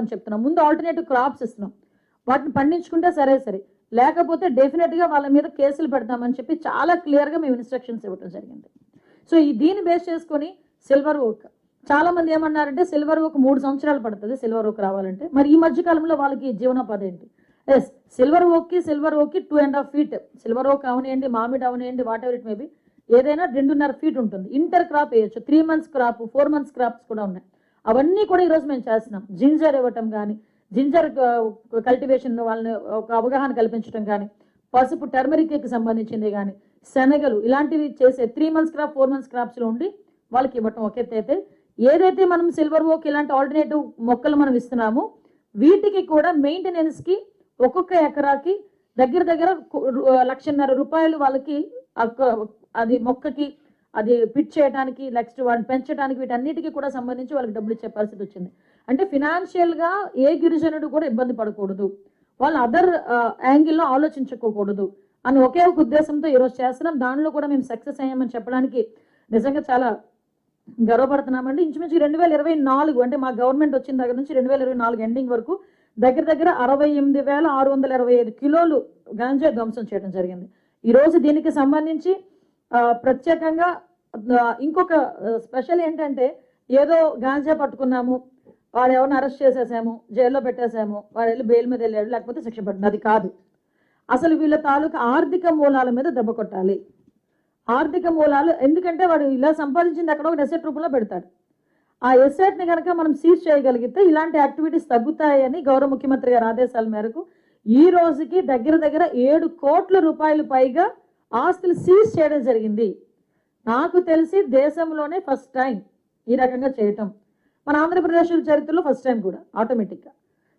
అని చెప్తున్నాం. ముందు ఆల్టర్నేటివ్ క్రాప్స్ ఇస్తున్నాం, వాటిని పండించుకుంటే సరే, లేకపోతే డెఫినెట్గా వాళ్ళ మీద కేసులు పెడతామని చెప్పి చాలా క్లియర్గా మేము ఇన్స్ట్రక్షన్స్ ఇవ్వడం జరిగింది. సో దీన్ని బేస్ చేసుకొని సిల్వర్ ఓక్, చాలా మంది ఏమన్నారంటే సిల్వర్ ఓక్ 3 సంవత్సరాలు పడుతుంది సిల్వర్ ఓక్ రావాలంటే. మరి ఈ మధ్య కాలంలో వాళ్ళకి జీవనోపాధి ఏంటి? ఎస్, సిల్వర్ ఓక్కి 2.5 feet సిల్వర్ ఓక్ అవనియండి, మామిడి అవనియండి, వాట్ ఎవర్ ఇట్ మేబీ, ఏదైనా 2.5 feet ఉంటుంది. ఇంటర్ క్రాప్ వేయచ్చు, 3 months క్రాప్, 4 months క్రాప్స్ కూడా ఉన్నాయి. అవన్నీ కూడా ఈరోజు మేము చేస్తున్నాం. జింజర్ ఇవ్వటం కానీ, జింజర్ కల్టివేషన్ వాళ్ళని ఒక అవగాహన కల్పించడం కానీ, పసుపు టర్మరిక్కి సంబంధించింది కానీ, శనగలు ఇలాంటివి చేసే 3 months క్రాప్, 4 months క్రాప్స్లో ఉండి వాళ్ళకి ఇవ్వటం. ఒకేతే ఏదైతే మనం సిల్వర్ ఓక్ ఇలాంటి ఆల్టర్నేటివ్ మొక్కలు మనం ఇస్తున్నామో వీటికి కూడా మెయింటెనెన్స్కి ఒక్కొక్క ఎకరాకి దగ్గర 1,50,000 రూపాయలు వాళ్ళకి అది మొక్కకి అది పిట్ చేయడానికి, నెక్స్ట్ వాటిని పెంచడానికి, వీటన్నిటికీ కూడా సంబంధించి వాళ్ళకి డబ్బులు ఇచ్చే పరిస్థితి వచ్చింది. అంటే ఫినాన్షియల్గా ఏ గిరిజనుడు కూడా ఇబ్బంది పడకూడదు, వాళ్ళు అదర్ యాంగిల్లో ఆలోచించుకోకూడదు అని ఒకే ఒక ఉద్దేశంతో ఈరోజు చేస్తున్నాం. దానిలో కూడా మేము సక్సెస్ అయ్యామని చెప్పడానికి నిజంగా చాలా గర్వపడుతున్నామండి. ఇంచుమించు 2024 అంటే మా గవర్నమెంట్ వచ్చిన దగ్గర నుంచి 2024 ఎండింగ్ వరకు దగ్గర 68,625 కిలోలు గాంజా ధ్వంసం చేయడం జరిగింది. ఈరోజు దీనికి సంబంధించి ప్రత్యేకంగా ఇంకొక స్పెషల్ ఏంటంటే, ఏదో గాంజా పట్టుకున్నాము, వాడు ఎవరిని అరెస్ట్ చేసేసాము, జైల్లో పెట్టేసాము, వాడు వెళ్ళి బెయిల్ మీద వెళ్ళాడు, లేకపోతే శిక్ష పడింది, అది కాదు. అసలు వీళ్ళ తాలూకా ఆర్థిక మూలాల మీద దెబ్బ కొట్టాలి. ఆర్థిక మూలాలు ఎందుకంటే వాడు ఇలా సంపాదించింది అక్కడ ఒక ఎసెట్ రూపంలో పెడతాడు. ఆ ఎసెట్ని కనుక మనం సీజ్ చేయగలిగితే ఇలాంటి యాక్టివిటీస్ తగ్గుతాయని గౌరవ ముఖ్యమంత్రి గారి ఆదేశాల మేరకు ఈ రోజుకి దగ్గర 7 కోట్ల రూపాయలు పైగా ఆస్తులు సీజ్ చేయడం జరిగింది. నాకు తెలిసి దేశంలోనే ఫస్ట్ టైం ఈ రకంగా చేయటం, మన ఆంధ్రప్రదేశ్ చరిత్రలో ఫస్ట్ టైం కూడా ఆటోమేటిక్గా.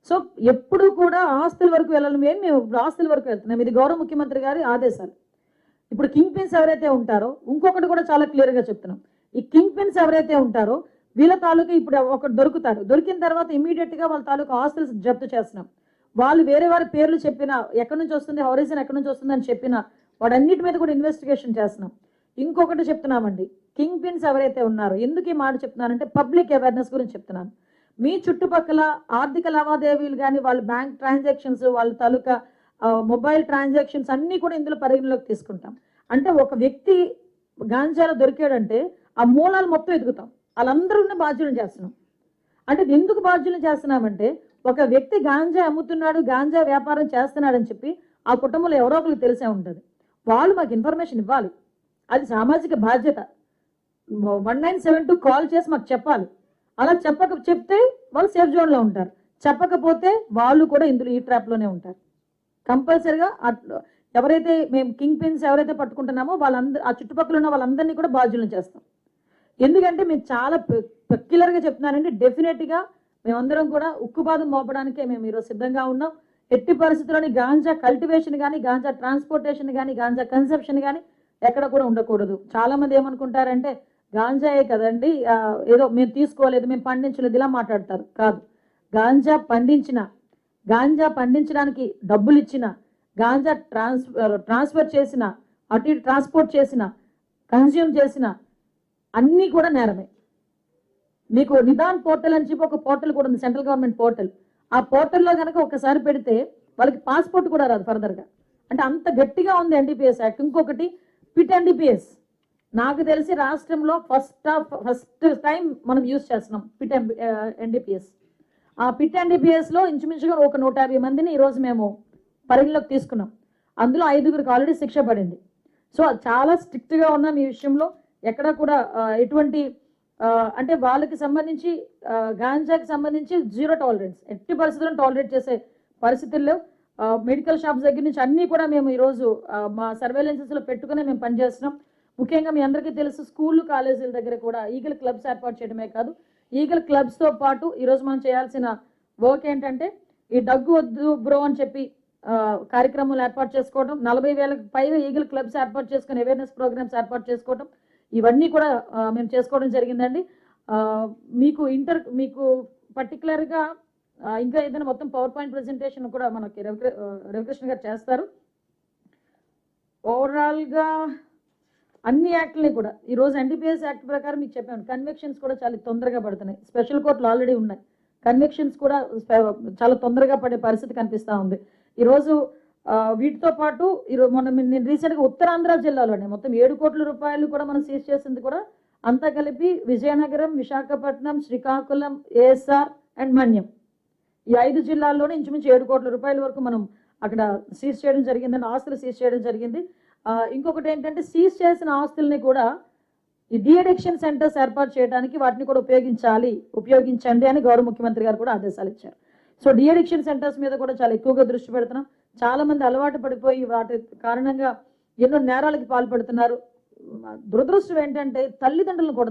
సో ఎప్పుడు కూడా ఆస్తుల వరకు వెళ్ళాలి, మేము ఆస్తుల వరకు వెళ్తున్నాం. ఇది గౌరవ ముఖ్యమంత్రి గారి ఆదేశాలు. ఇప్పుడు కింగ్ పిన్స్ ఎవరైతే ఉంటారో, ఇంకొకటి కూడా చాలా క్లియర్గా చెప్తున్నాం, ఈ కింగ్ పిన్స్ ఎవరైతే ఉంటారో వీళ్ళ తాలూకా ఇప్పుడు ఒకటి దొరుకుతారు, దొరికిన తర్వాత ఇమీడియట్గా వాళ్ళ తాలూకా ఆస్తులు జప్తు చేస్తున్నాం. వాళ్ళు వేరే వారి పేర్లు చెప్పినా, ఎక్కడి నుంచి వస్తుంది, హౌరీజన్ ఎక్కడి నుంచి వస్తుంది అని చెప్పినా వాటన్నిటి మీద కూడా ఇన్వెస్టిగేషన్ చేస్తున్నాం. ఇంకొకటి చెప్తున్నామండి, కింగ్ పిన్స్ ఎవరైతే ఉన్నారో, ఎందుకు ఈ మాట చెప్తున్నానంటే పబ్లిక్ అవేర్నెస్ గురించి చెప్తున్నాను. మీ చుట్టుపక్కల ఆర్థిక లావాదేవీలు కానీ, వాళ్ళ బ్యాంక్ ట్రాన్సాక్షన్స్, వాళ్ళ తాలూకా మొబైల్ ట్రాన్సాక్షన్స్ అన్నీ కూడా ఇందులో పరిగణలోకి తీసుకుంటాం. అంటే ఒక వ్యక్తి గాంజాలో దొరికాడంటే ఆ మూలాలు మొత్తం ఎదుగుతాం, వాళ్ళందరూ బాధ్యులను చేస్తున్నాం. అంటే ఎందుకు బాధ్యులను చేస్తున్నామంటే, ఒక వ్యక్తి గాంజా అమ్ముతున్నాడు, గాంజా వ్యాపారం చేస్తున్నాడని చెప్పి ఆ కుటుంబంలో ఎవరో ఒకరికి తెలిసే ఉంటుంది, వాళ్ళు మాకు ఇన్ఫర్మేషన్ ఇవ్వాలి. అది సామాజిక బాధ్యత. 1972 కాల్ చేసి మాకు చెప్పాలి. అలా చెప్తే వాళ్ళు సేఫ్ జోన్లో ఉంటారు, చెప్పకపోతే వాళ్ళు కూడా ఇందులో ఈ ట్రాప్లోనే ఉంటారు. కంపల్సరిగా ఎవరైతే మేము కింగ్ పిన్స్ ఎవరైతే పట్టుకుంటున్నామో వాళ్ళందరూ, ఆ చుట్టుపక్కల ఉన్న వాళ్ళందరినీ కూడా బాధ్యులను చేస్తాం. ఎందుకంటే మేము చాలా పెక్యులర్గా చెప్తున్నానండి, డెఫినెట్గా మేమందరం కూడా ఉక్కుపాదం మోపడానికే మేము ఈరోజు సిద్ధంగా ఉన్నాం. ఎట్టి పరిస్థితుల్లోని గాంజా కల్టివేషన్ కానీ, గాంజా ట్రాన్స్పోర్టేషన్ కానీ, గాంజా కన్సెప్షన్ కానీ ఎక్కడ కూడా ఉండకూడదు. చాలామంది ఏమనుకుంటారంటే గాంజాయే కదండి, ఏదో మేము తీసుకోలేదు, మేము పండించలేదు, ఇలా మాట్లాడతారు. కాదు, గాంజా పండించడానికి డబ్బులు ఇచ్చిన, గాంజా ట్రాన్స్ఫర్ చేసిన, అటు ఇటు ట్రాన్స్పోర్ట్ చేసిన, కన్జ్యూమ్ చేసిన అన్నీ కూడా నేరమే. మీకు నిదాన్ పోర్టల్ అని చెప్పి ఒక పోర్టల్ కూడా ఉంది, సెంట్రల్ గవర్నమెంట్ పోర్టల్. ఆ పోర్టల్లో కనుక ఒకసారి పెడితే వాళ్ళకి పాస్పోర్ట్ కూడా రాదు ఫర్దర్గా. అంటే అంత గట్టిగా ఉంది ఎన్డీపీఎస్ యాక్ట్. ఇంకొకటి పిట్ ఎన్డీపీఎస్, నాకు తెలిసి రాష్ట్రంలో ఫస్ట్ టైం మనం యూజ్ చేస్తున్నాం పిట్ ఎన్డీపీఎస్. ఆ పిట్ ఎన్డీపీఎస్లో ఇంచుమించుగా ఒక 150 మందిని ఈరోజు మేము పరిగణలోకి తీసుకున్నాం. అందులో 5గురికి ఆల్రెడీ శిక్ష పడింది. సో చాలా స్ట్రిక్ట్గా ఉన్నాం ఈ విషయంలో. ఎక్కడ కూడా ఎటువంటి అంటే వాళ్ళకి సంబంధించి గాంజాకి సంబంధించి 0 tolerance, ఎట్టి పరిస్థితులను టాలరేట్ చేసే పరిస్థితుల్లో మెడికల్ షాప్స్ దగ్గర నుంచి అన్నీ కూడా మేము ఈరోజు మా సర్వేలెన్సెస్లో పెట్టుకుని మేము పనిచేస్తున్నాం. ముఖ్యంగా మీ అందరికీ తెలుసు, స్కూళ్ళు కాలేజీల దగ్గర కూడా ఈగల్ క్లబ్స్ ఏర్పాటు చేయడమే కాదు, ఈగల్ క్లబ్స్తో పాటు ఈరోజు మనం చేయాల్సిన వర్క్ ఏంటంటే ఈ దగ్గు వద్దు బ్రో అని చెప్పి కార్యక్రమాలు ఏర్పాటు చేసుకోవడం, 40,000కి పైగా ఈగల్ క్లబ్స్ ఏర్పాటు చేసుకుని అవేర్నెస్ ప్రోగ్రామ్స్ ఏర్పాటు చేసుకోవడం, ఇవన్నీ కూడా మేము చేసుకోవడం జరిగిందండి. మీకు పర్టికులర్గా ఇంకా ఏదైనా మొత్తం పవర్ పాయింట్ ప్రెజెంటేషన్ కూడా మనకి రవికృష్ణ గారు చేస్తారు. ఓవరాల్గా అన్ని యాక్ట్లని కూడా ఈరోజు ఎన్డీపీఎస్ యాక్ట్ ప్రకారం మీకు చెప్పాను, కన్విక్షన్స్ కూడా చాలా తొందరగా పడుతున్నాయి. స్పెషల్ కోర్టులు ఆల్రెడీ ఉన్నాయి, కన్విక్షన్స్ కూడా చాలా తొందరగా పడే పరిస్థితి కనిపిస్తూ ఉంది. ఈరోజు వీటితో పాటు ఈరోజు నేను రీసెంట్గా ఉత్తరాంధ్ర జిల్లాలోనే మొత్తం 7 కోట్ల రూపాయలు కూడా మనం సీజ్ చేసింది కూడా అంతా కలిపి విజయనగరం, విశాఖపట్నం, శ్రీకాకుళం, ఏఎస్ఆర్ అండ్ మన్యం ఈ 5 జిల్లాల్లోనే ఇంచుమించు 7 కోట్ల రూపాయల వరకు మనం అక్కడ సీజ్ చేయడం జరిగిందని, ఆస్తులు సీజ్ చేయడం జరిగింది. ఇంకొకటి ఏంటంటే సీజ్ చేసిన ఆస్తుల్ని కూడా ఈ డీఅడిక్షన్ సెంటర్స్ ఏర్పాటు చేయడానికి వాటిని కూడా ఉపయోగించండి అని గౌరవ ముఖ్యమంత్రి గారు కూడా ఆదేశాలు ఇచ్చారు. సో డీఅడిక్షన్ సెంటర్స్ మీద కూడా చాలా ఎక్కువగా దృష్టి పెడుతున్నాం. చాలా మంది అలవాటు పడిపోయి వాటి కారణంగా ఎన్నో నేరాలకు పాల్పడుతున్నారు. దురదృష్టం ఏంటంటే తల్లిదండ్రులను కొడుతున్నారు.